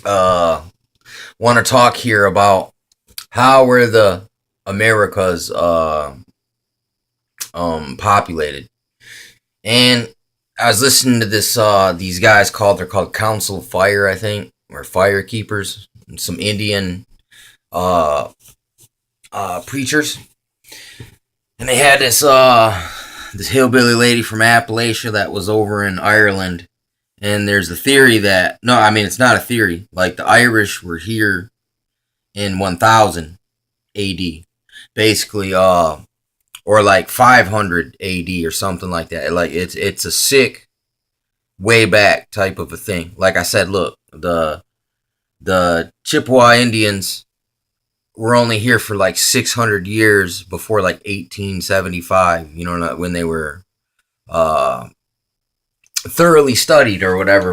uh want to talk here about how were the Americas populated. And I was listening to this these guys they're called Council of Fire, I think, or Fire Keepers, and some Indian uh preachers. And they had this hillbilly lady from Appalachia that was over in Ireland. And there's the theory that, no, I mean, it's not a theory. Like, the Irish were here in 1000 AD. Basically, or like 500 AD or something like that. Like, it's a sick, way back type of a thing. Like I said, look, the Chippewa Indians were only here for like 600 years before like 1875, you know, when they were thoroughly studied or whatever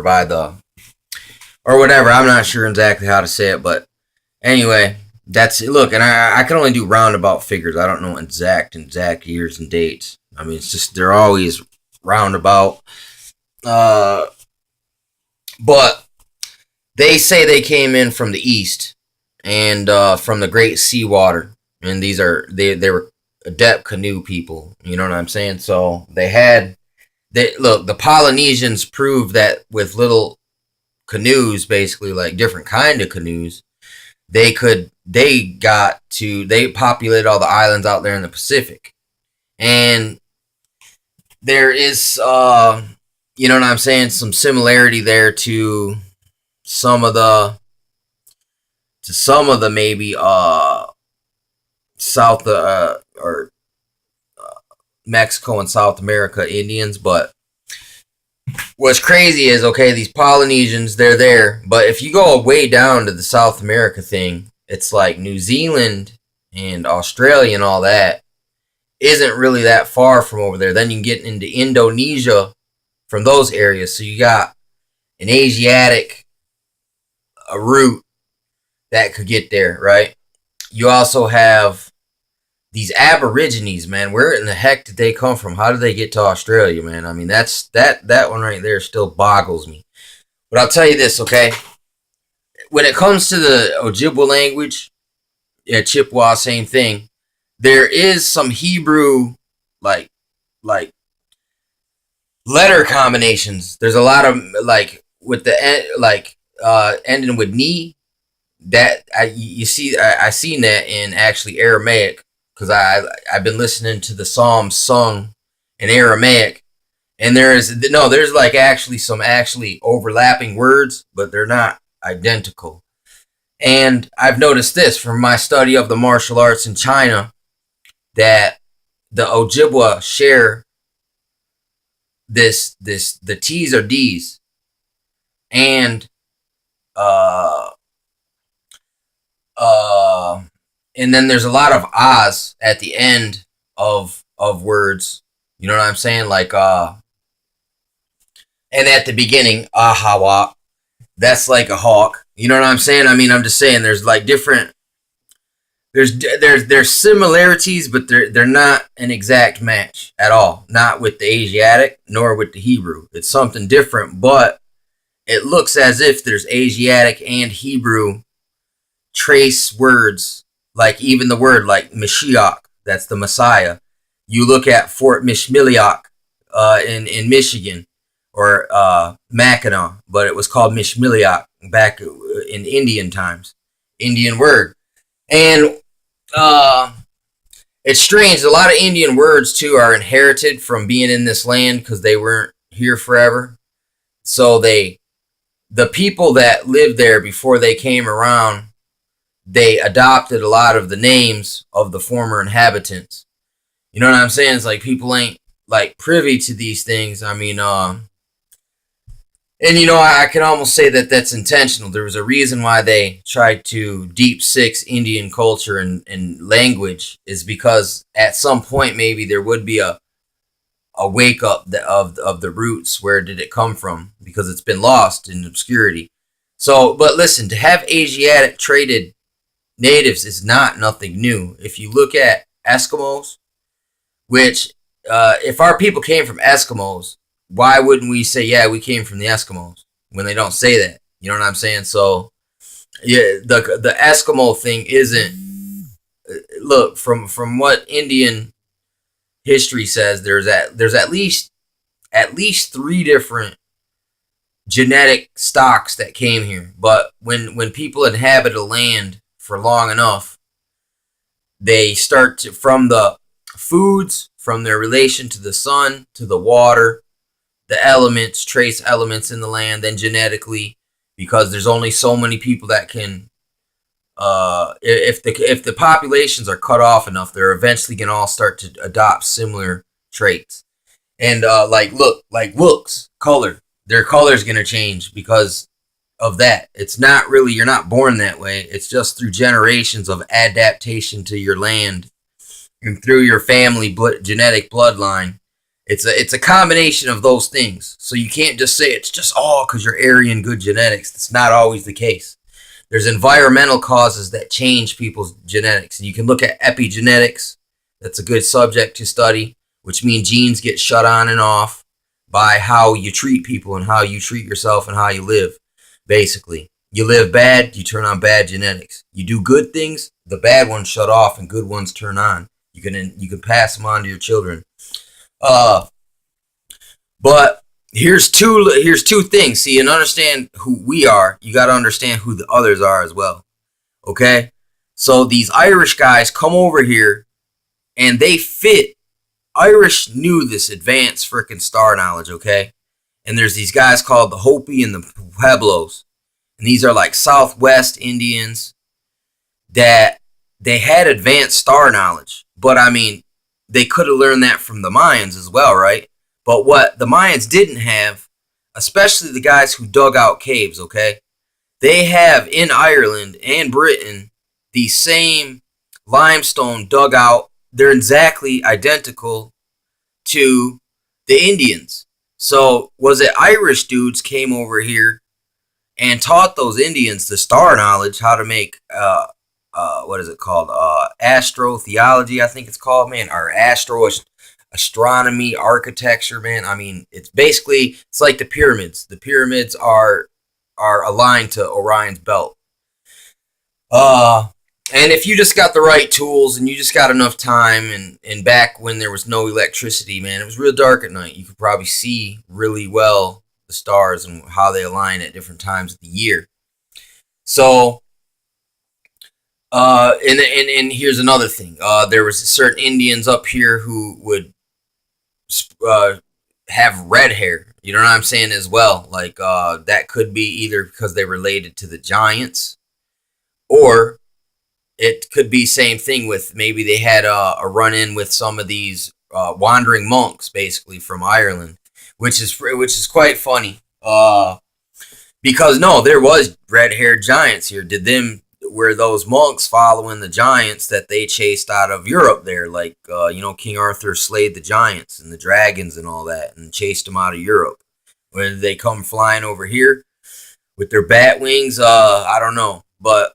or whatever. I'm not sure exactly how to say it, but anyway, that's it. Look, and I can only do roundabout figures. I don't know exact years and dates. I mean, it's just, they're always roundabout. But they say they came in from the east and from the Great Seawater, and they were adept canoe people. You know what I'm saying? So the Polynesians proved that with little canoes, basically like different kind of canoes, they populated all the islands out there in the Pacific. And there is you know what I'm saying, some similarity there to some of the maybe South or Mexico and South America Indians. But what's crazy is, okay, these Polynesians, they're there, but if you go way down to the South America thing, it's like New Zealand and Australia and all that isn't really that far from over there. Then you can get into Indonesia from those areas. So you got an Asiatic route that could get there, right? You also have these Aborigines, man. Where in the heck did they come from? How did they get to Australia, man? I mean, that one right there still boggles me. But I'll tell you this, okay? When it comes to the Ojibwa language, yeah, Chippewa, same thing. There is some Hebrew, like letter combinations. There's a lot of, like, with the ending with ni. That I seen that in actually Aramaic, because I've been listening to the Psalms sung in Aramaic, and there's like some overlapping words, but they're not identical. And I've noticed this from my study of the martial arts in China, that the Ojibwa share the T's or D's, and and then there's a lot of ahs at the end of words. You know what I'm saying? Like and at the beginning, ahawa, that's like a hawk. You know what I'm saying? I mean, I'm just saying there's like different, there's similarities, but they're not an exact match at all. Not with the Asiatic nor with the Hebrew. It's something different, but it looks as if there's Asiatic and Hebrew trace words, like even the word like Mashiach, that's the Messiah. You look at Fort Mishmiliach in Michigan, or Mackinac, but it was called Mishmiliach back in Indian times, Indian word. And it's strange, a lot of Indian words too are inherited from being in this land because they weren't here forever. So the people that lived there before they came around, they adopted a lot of the names of the former inhabitants. You know what I'm saying? It's like people ain't like privy to these things. I mean, and you know, I can almost say that that's intentional. There was a reason why they tried to deep six Indian culture and language, is because at some point maybe there would be a wake up of the roots. Where did it come from? Because it's been lost in obscurity. So, but listen, to have Asiatic traded natives is not nothing new. If you look at Eskimos, which if our people came from Eskimos, why wouldn't we say, yeah, we came from the Eskimos, when they don't say that? You know what I'm saying? So Yeah, the Eskimo thing isn't. Look, from what Indian history says, there's at least three different genetic stocks that came here. But when people inhabit a land for long enough, they start to, from the foods, from their relation to the sun, to the water, the elements, trace elements in the land, then genetically, because there's only so many people that can. If the populations are cut off enough, they're eventually gonna all start to adopt similar traits. And like looks, color, their color's gonna change because of that. It's not really, you're not born that way. It's just through generations of adaptation to your land and through your family genetic bloodline. It's a combination of those things. So you can't just say it's just all because you're Aryan good genetics. That's not always the case. There's environmental causes that change people's genetics. And you can look at epigenetics. That's a good subject to study, which means genes get shut on and off by how you treat people and how you treat yourself and how you live. Basically, you live bad, you turn on bad genetics. You do good things, the bad ones shut off and good ones turn on. You can pass them on to your children. Uh, but here's two things. See, and understand who we are. You got to understand who the others are as well. Okay, so these Irish guys come over here and they fit. Irish knew this advanced freaking star knowledge. Okay, and there's these guys called the Hopi and the Pueblos, and these are like Southwest Indians that they had advanced star knowledge. But I mean, they could have learned that from the Mayans as well, right? But what the Mayans didn't have, especially the guys who dug out caves, okay? They have in Ireland and Britain the same limestone dug out. They're exactly identical to the Indians. So was it Irish dudes came over here and taught those Indians the star knowledge, how to make what is it called? Astrotheology, I think it's called, man, or astronomy, architecture, man. I mean, it's like the pyramids. The pyramids are aligned to Orion's belt. Uh, and if you just got the right tools and you just got enough time, and back when there was no electricity, man, it was real dark at night. You could probably see really well the stars and how they align at different times of the year. So, and here's another thing. There was certain Indians up here who would uh, have red hair. You know what I'm saying as well. Like that could be either because they related to the giants, or it could be same thing with maybe they had a run in with some of these wandering monks, basically from Ireland, which is quite funny. Because no, there was red haired giants here. Were those monks following the giants that they chased out of Europe there? Like, King Arthur slayed the giants and the dragons and all that and chased them out of Europe. When did they come flying over here with their bat wings? I don't know. But,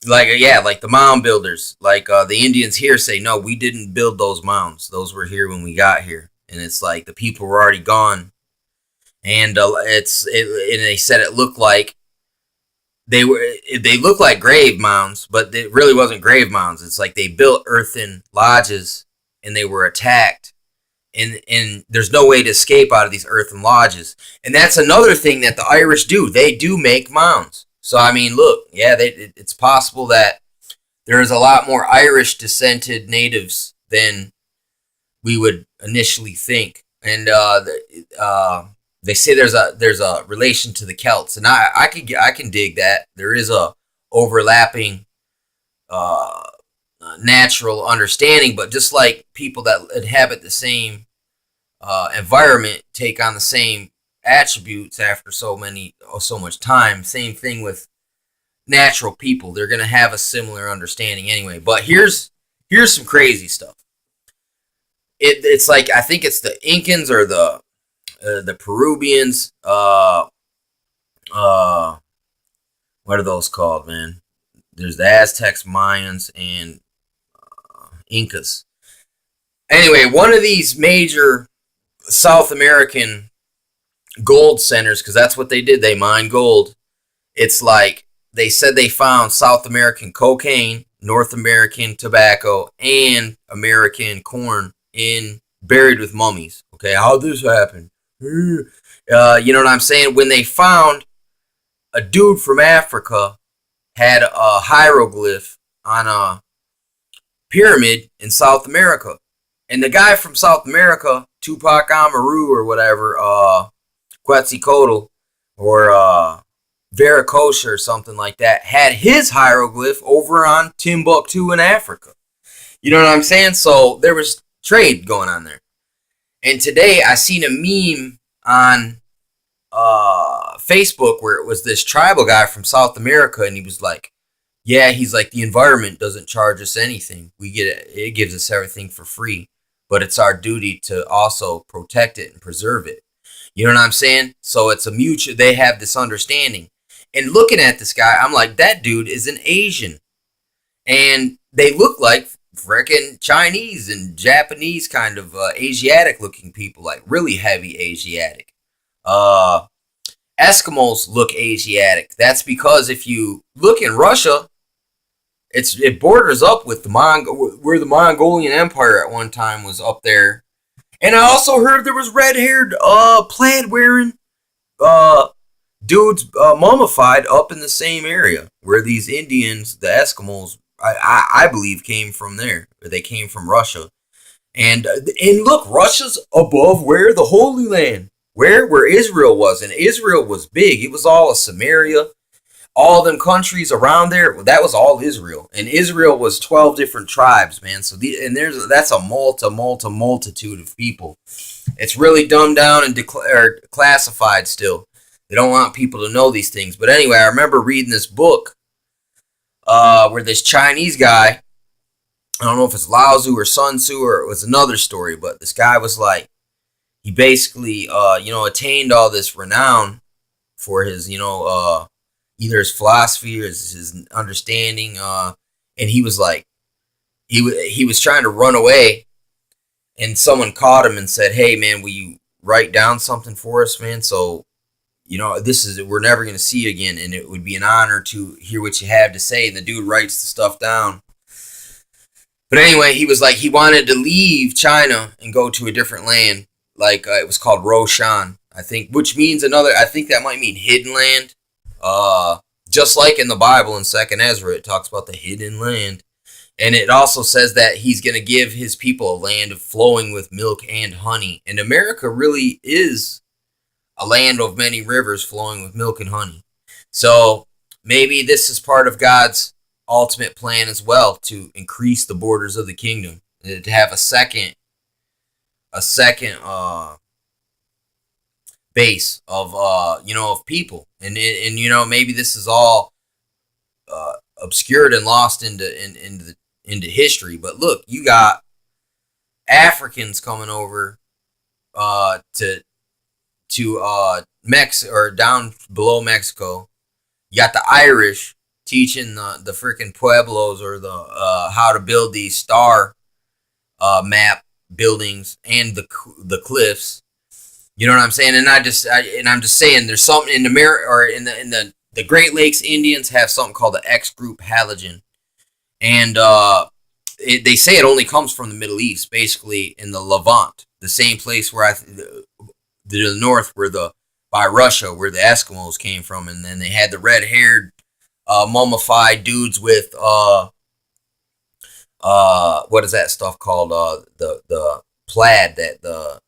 like the mound builders, the Indians here say, no, we didn't build those mounds. Those were here when we got here. And it's like the people were already gone. And and they said it looked like they look like grave mounds, but it really wasn't grave mounds. It's like they built earthen lodges and they were attacked, and there's no way to escape out of these earthen lodges. And that's another thing that the Irish do. They do make mounds. So I mean, look, yeah, it's possible that there is a lot more Irish descended natives than we would initially think. And they say there's a relation to the Celts, and I can dig that. There is a overlapping uh, natural understanding, but just like people that inhabit the same environment take on the same attributes after so much time. Same thing with natural people; they're gonna have a similar understanding anyway. But here's some crazy stuff. It's like I think it's the Incans or the Peruvians. What are those called, man? There's the Aztecs, Mayans, and Incas. Anyway, one of these major South American gold centers, because that's what they did. They mined gold. It's like they said they found South American cocaine, North American tobacco, and American corn in buried with mummies. Okay, how'd this happen? You know what I'm saying? When they found a dude from Africa had a hieroglyph on a pyramid in South America. And the guy from South America, Tupac Amaru or whatever, Quetzalcoatl or Veracocha or something like that, had his hieroglyph over on Timbuktu in Africa. You know what I'm saying? So there was trade going on there. And today I seen a meme on Facebook where it was this tribal guy from South America, and he was like, yeah, he's like, the environment doesn't charge us anything. It gives us everything for free, but it's our duty to also protect it and preserve it. You know what I'm saying? So it's a mutual, they have this understanding. And looking at this guy, I'm like, that dude is an Asian. And they look like freaking Chinese and Japanese kind of Asiatic looking people, like really heavy Asiatic. Eskimos look Asiatic. That's because if you look in Russia, it borders up with where the Mongolian Empire at one time was up there. And I also heard there was red-haired, plaid-wearing dudes mummified up in the same area where these Indians, the Eskimos, I believe came from there. Or they came from Russia. And look, Russia's above where the Holy Land, where Israel was. And Israel was big. It was all of Samaria. All them countries around there, that was all Israel. And Israel was 12 different tribes, man. So that's a multitude of people. It's really dumbed down and classified still. They don't want people to know these things. But anyway, I remember reading this book where this Chinese guy, I don't know if it's Lao Tzu or Sun Tzu or it was another story, but this guy was like, he basically, attained all this renown for his, either his philosophy or his understanding, and he was like, he was trying to run away, and someone caught him and said, "Hey, man, will you write down something for us, man? So, we're never gonna see you again, and it would be an honor to hear what you have to say." And the dude writes the stuff down. But anyway, he was like, he wanted to leave China and go to a different land, like it was called Roshan, I think, which means I think that might mean hidden land. Just like in the Bible in 2nd Ezra, it talks about the hidden land. And it also says that he's going to give his people a land of flowing with milk and honey. And America really is a land of many rivers flowing with milk and honey. So maybe this is part of God's ultimate plan as well, to increase the borders of the kingdom, to have a second base of of people, and maybe this is all obscured and lost into history. But look, you got Africans coming over to Mexico or down below Mexico. You got the Irish teaching the freaking Pueblos or the how to build these star map buildings and the cliffs. You know what I'm saying? And I'm just saying, there's something in America, or in the Great Lakes Indians have something called the X group halogen, and they say it only comes from the Middle East, basically in the Levant, the same place where the north, by Russia, where the Eskimos came from, and then they had the red-haired, mummified dudes with what is that stuff called? The plaid that the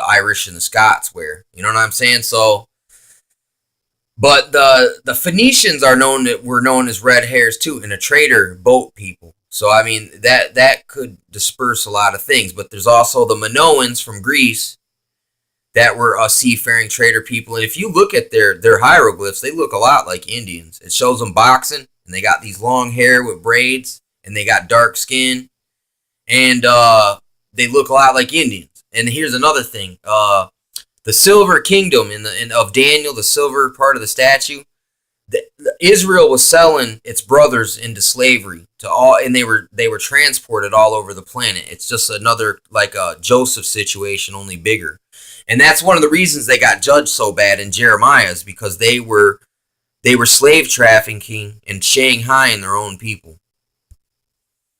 Irish and the Scots wear. You know what I'm saying? So, but the Phoenicians were known as red hairs too, and a trader boat people. So I mean that could disperse a lot of things. But there's also the Minoans from Greece that were seafaring trader people. And if you look at their hieroglyphs, they look a lot like Indians. It shows them boxing, and they got these long hair with braids, and they got dark skin, and they look a lot like Indians. And here's another thing: the Silver Kingdom of Daniel, the silver part of the statue. Israel was selling its brothers into slavery to all, and they were transported all over the planet. It's just another, like a Joseph situation, only bigger. And that's one of the reasons they got judged so bad in Jeremiah, is because they were They were slave trafficking and shanghaiing their own people.